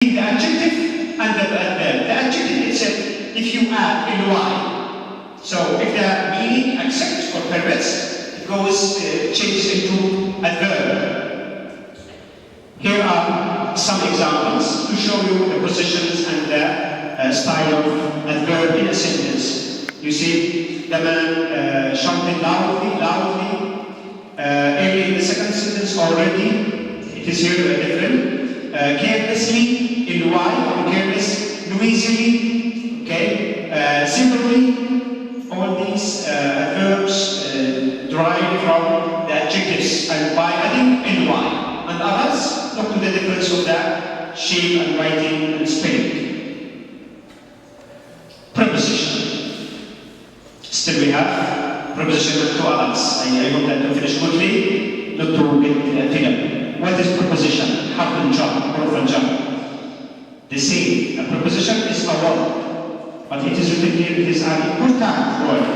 the adjective and the verb. The adjective itself, if you add ly, so if the meaning accepts or permits, it goes changes into adverb. Here are some examples to show you the positions and the style of adverb in a sentence. You see, the man shouted loudly. Early in the second sentence already, it is here different. Carelessly, in ly, or careless, noisily, okay? Similarly, all these adverbs derive from the adjectives and by adding ly. And others, look to the difference of the shape and writing and spelling. Preposition. Still we have preposition and two others. I hope that to finish quickly, not to get figure. What is preposition? Harf al-jar, huruf al-jar. They say a preposition is a word, but it is written here, it is an important word.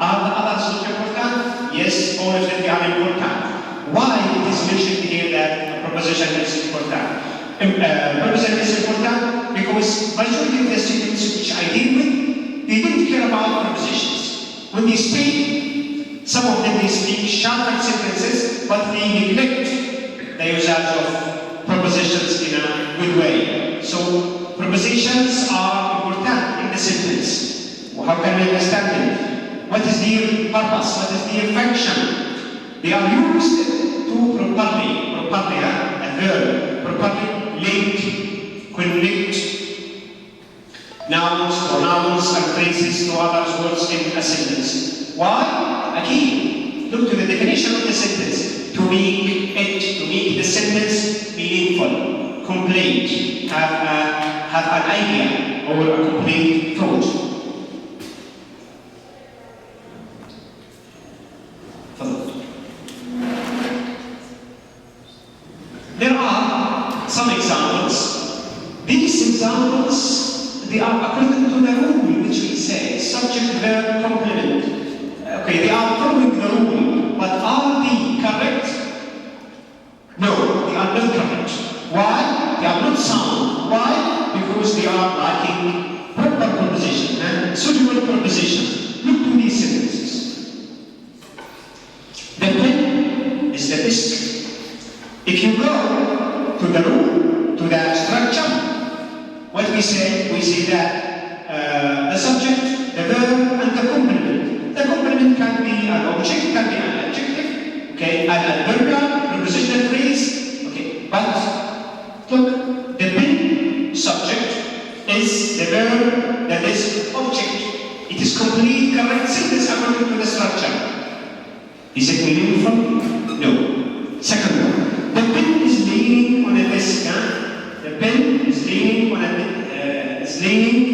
Are the others not important? Yes, all of them are important. Why it is mentioned here that a preposition is important? Preposition is important because majority of the students which I deal with, they didn't care about prepositions. When they speak, some of them they speak shorter sentences, but they neglect the usage of prepositions in a good way. So prepositions are important in the sentence. How can we understand it? What is their purpose? What is their function? They are used to properly link, connect nouns, pronouns, and phrases to other words in a sentence. Why? Again, look to the definition of the sentence. To make the sentence meaningful, complete, have an idea or a complete thought. There are some examples. These examples, they are according to the rule which we say, subject, verb, complement. Okay, they are following the rule, but are they correct? No, they are not correct. Why? They are not sound. Why? Because they are lacking proper preposition and suitable preposition. Look to these sentences. The pen is the desk. If you go to the rule, to the structure, what we say that the subject, the verb, and the complement. The complement can be an object, can be an adjective, okay, an adverbial, prepositional phrase, okay. But look, the pen subject is the verb, that is object. It is complete, correct sentence according to the structure. Is it meaningful? No. Second one. The pen is leaning on a desk. The pen is leaning on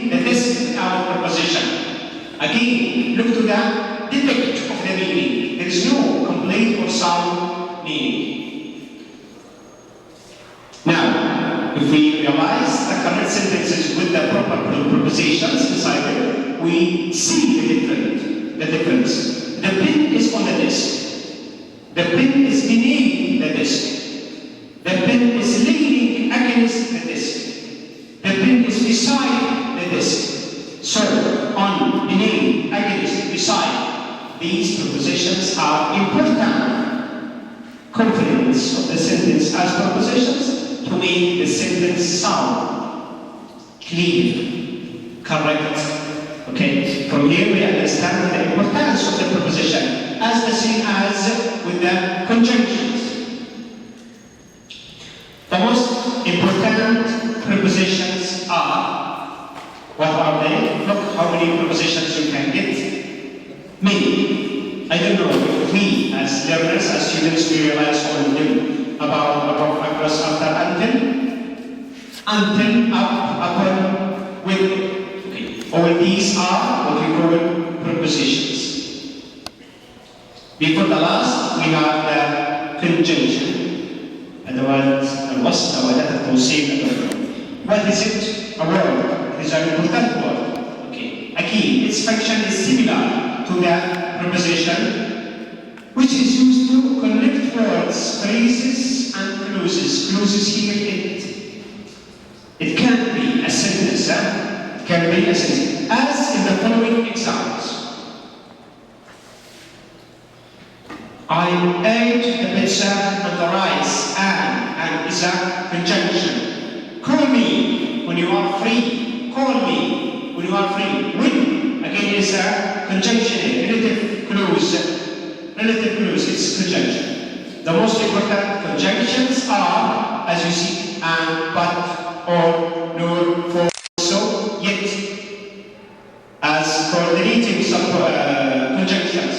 the desk without preposition. Again, look to the defect of the meaning. There is no complete or sound meaning. Now, if we realize the correct sentences with the proper prepositions beside it, we see the difference. The pen is on the desk. The pen is beneath the desk. The pen is leaning against the desk. The pen is beside the desk. So, on, beneath, against, beside. These prepositions are important components of the sentence as prepositions to make the sentence sound, clear, correct. Okay, from here we understand the importance of the preposition as the same as with the conjunctions. The most important prepositions are, what are they? Look how many prepositions you can get. Many. I don't know if we as learners, as students, we realize all of them about, across, after, until, up, upon, with. Okay. All these are what we call prepositions. Before the last, we have the conjunction. أدوات الوصل أو أداة التوصيل. What is it? A word. It is an important word. Okay. Again, its function is similar to the preposition, which is used to connect words, phrases, and clauses. Clauses here, sentence, it can be a sentence, as in the following examples. I ate the pizza and the rice, and is a conjunction. Call me when you are free. Call me when you are free. When, again, is a conjunction, relative clause, it's conjunction. The most important conjunctions are, as you see, and, but, or, nor, for, so, yet. As coordinating conjunctions.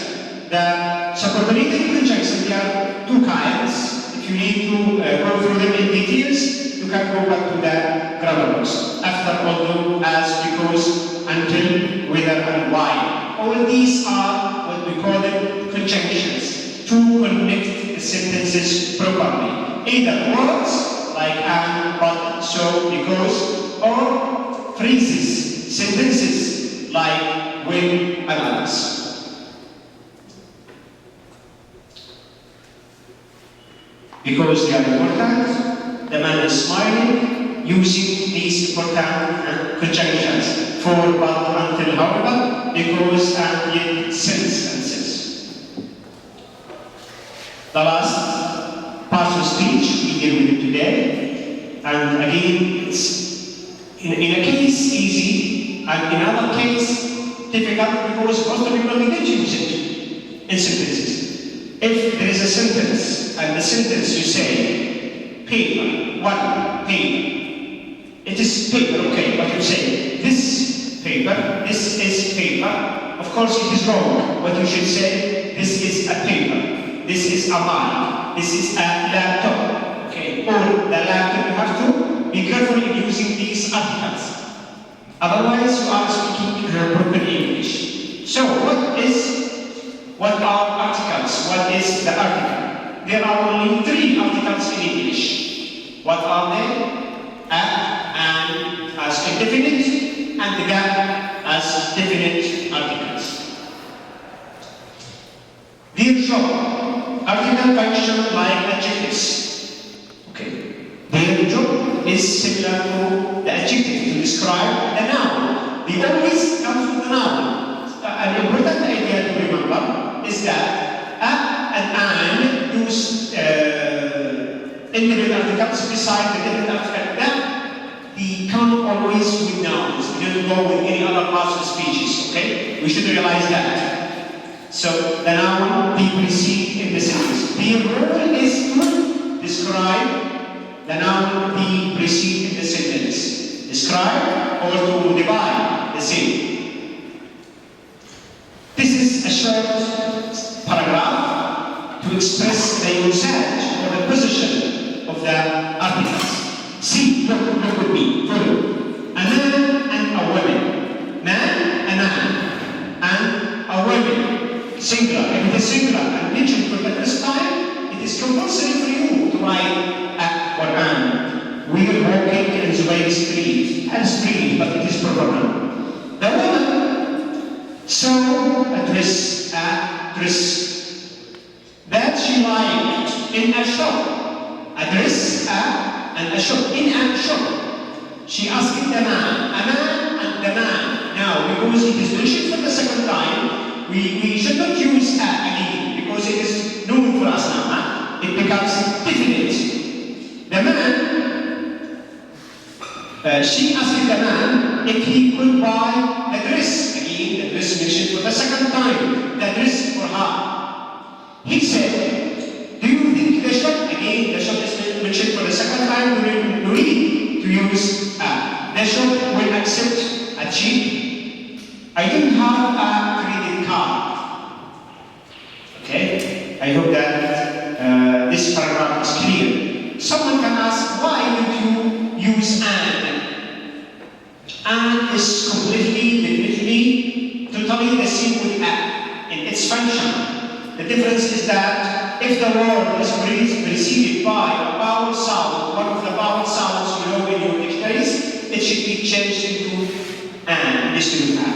The subordinating conjunctions, there are two kinds. If you need to go through them in details, you can go back to the grammar books. After, although, as, because, until, whether, and why. All these are what we call them conjunctions to connect the sentences properly. Either words like and, but, so, because, or phrases, sentences like when and others. Because they are important, the man is smiling using these important conjunctions for, but, until, however, because, and, yet, since, and since. The last part of speech we deal with it today, and again, it's in a case easy, and in another case difficult because most of people don't use it in sentences. If there is a sentence, and the sentence you say, paper, one, paper. It is paper, okay, but you say, this paper, this is paper. Of course it is wrong. What you should say, this is a paper, this is a mic, this is a laptop, okay? Or the laptop, you have to be careful in using these articles. Otherwise you are speaking broken English. So what are articles? What is the article? There are only 3 articles in English. What are they? And as indefinite, and the as definite articles. Their job, article function like adjectives. Okay. Their job is similar to the adjective to describe the noun. They always come from the noun. An important idea to remember is that and use independent articles beside the definite article. That they come always with nouns. We don't go with any other parts of speeches. Okay, we should realize that. So the noun be preceded in the sentence. The role is to describe. The noun be preceded in the sentence. Describe or to divide the same. This is a short paragraph to express the usage or the position of the articles. See, look with me, follow. A man and a woman. Man, a man, and a woman. Singular. If it is singular and mentioned for the first time, it is compulsory for you to write a or an. We are walking in Zubayr Street. A street, but it is proper noun. The woman. So, a dress, that she liked in a shop. A dress, and a shop, in a shop. She asked the man, a man and the man. Now, because it is mentioned for the second time, we should not use again, because it is known for us now. It becomes definite. The man, she asked the man if he could buy a dress. The dress mentioned for the second time, the dress for her. He said, do you think the shop, again the shop is mentioned for the second time, no need to use the shop will accept a check. I don't have a credit card. Okay, I hope that this paragraph is clear. Someone can ask, why would you use an? And is completely, definitely, totally the same with a in its function. The difference is that if the word is preceded by a vowel sound, one of the vowel sounds you know in your dictionaries, it should be changed into an instead of a.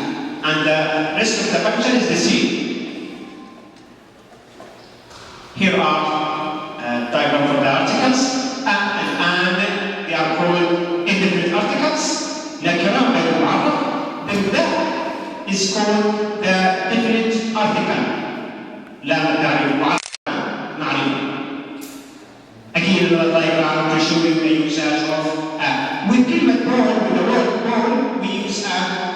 And the rest of the function is the same. Here are diagram for the articles. A and an, they are called independent articles. نكرة غير معرف, then that is called the definite article. لا تعرف معرفة. Again, another diagram to show you the usage of with كلمة ball, with the word ball, we use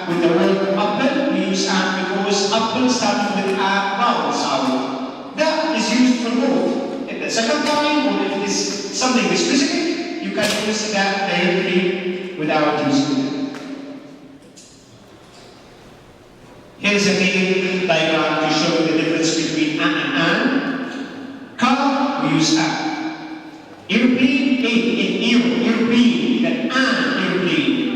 with the word apple, we use because apple starts with a vowel sound. That is used for both. At the second time, or if it is something specific, you can use that directly without using it. Here's a diagram to show the difference between and. Car, we use a. Airplane, airplane, an airplane.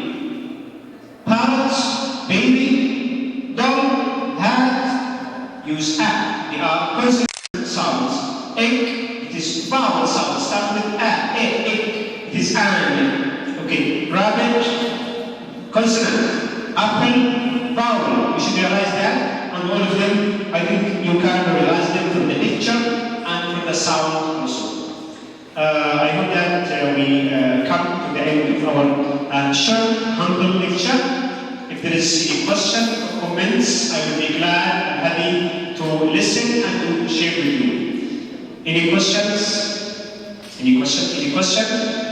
Parrots, baby, doll, hat, use a. They are consonant sounds. Egg, it is vowel sound. Start with a, egg. It is an. Okay, rabbit, consonant. Apple, vowel. You should realize that. And all of them, I think you can realize them from the picture and from the sound also. I hope that we come to the end of our short, humble lecture. If there is any question or comments, I will be glad and happy to listen and to share with you. Any questions? Any question?